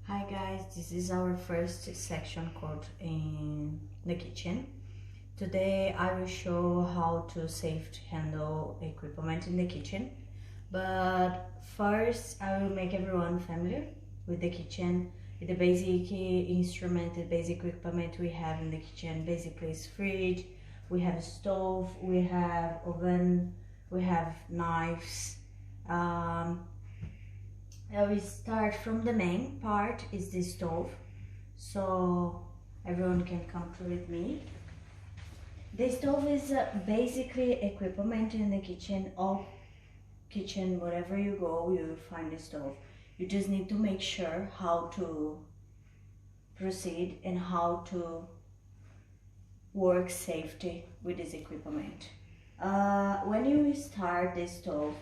Hi guys, this is our first section code in the kitchen. Today I will show how to safely handle equipment in the kitchen. But first I will make everyone familiar with the kitchen, with the basic instrument, the basic equipment we have in the kitchen. Basically is fridge, we have a stove, we have oven, we have knives. We start from the main part is the stove, so everyone can come through with me. The stove is basically equipment in the kitchen. All kitchen, wherever you go, you will find a stove. You just need to make sure how to proceed and how to work safety with this equipment. When you start the stove,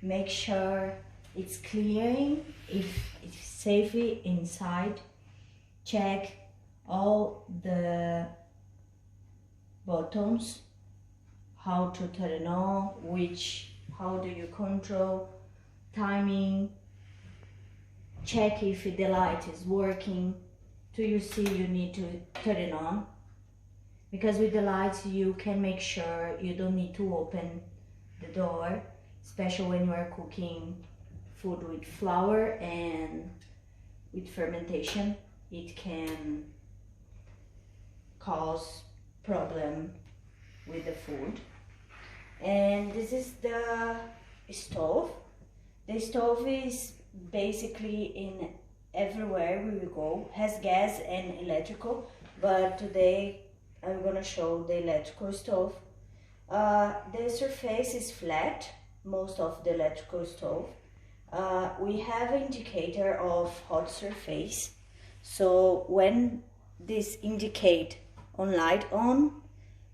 make sure it's clearing, if it's safely inside. Check all the buttons, how to turn it on, how do you control, timing. Check if the light is working. Till you see you need to turn it on, because with the lights you can make sure you don't need to open the door, especially when you are cooking food with flour and with fermentation. It can cause problem with the food. And this is the stove. The stove is basically in everywhere we will go, has gas and electrical, but today I'm gonna show the electrical stove. The surface is flat, most of the electrical stove. We have an indicator of hot surface, so when this indicate on light on,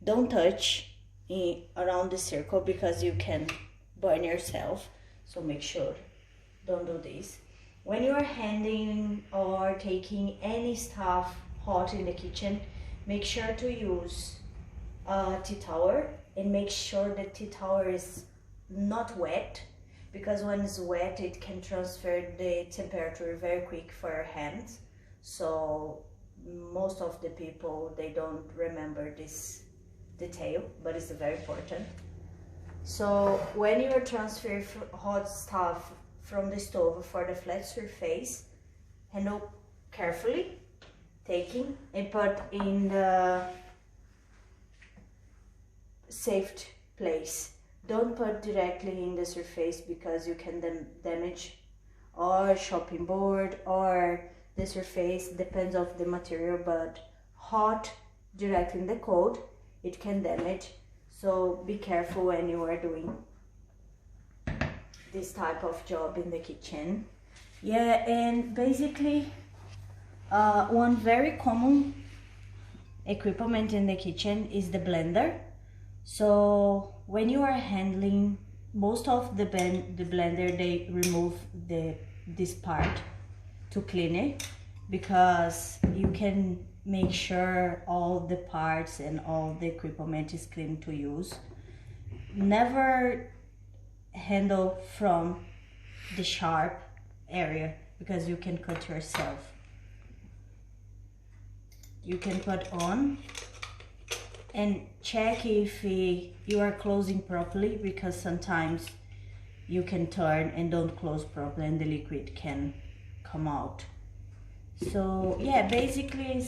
don't touch around the circle because you can burn yourself, so make sure don't do this. When you are handling or taking any stuff hot in the kitchen, make sure to use a tea towel, and make sure the tea towel is not wet, because when it's wet it can transfer the temperature very quick for your hands. So most of the people, they don't remember this detail, but it's very important. So when you are transferring hot stuff from the stove for the flat surface, handle carefully, taking and put in the safe place. Don't put directly in the surface because you can damage or chopping board or the surface, depends of the material, but hot directly in the cold, it can damage. So be careful when you are doing this type of job in the kitchen. Yeah, and basically one very common equipment in the kitchen is the blender. So when you are handling, most of the blender, they remove this part to clean it, because you can make sure all the parts and all the equipment is clean to use. Never handle from the sharp area because you can cut yourself. You can put on and check if you are closing properly, because sometimes you can turn and don't close properly and the liquid can come out. So yeah, basically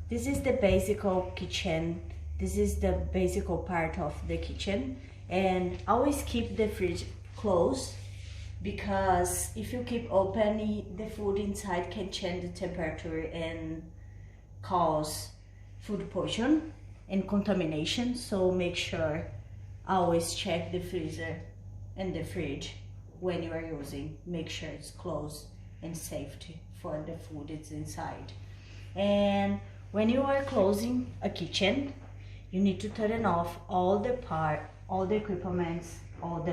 this is the basic kitchen. This is the basic part of the kitchen. And always keep the fridge closed, because if you keep open, the food inside can change the temperature and cause food poison and contamination. So make sure always check the freezer and the fridge when you are using. Make sure it's closed and safety for the food it's inside. And when you are closing a kitchen, you need to turn off all the equipment, all the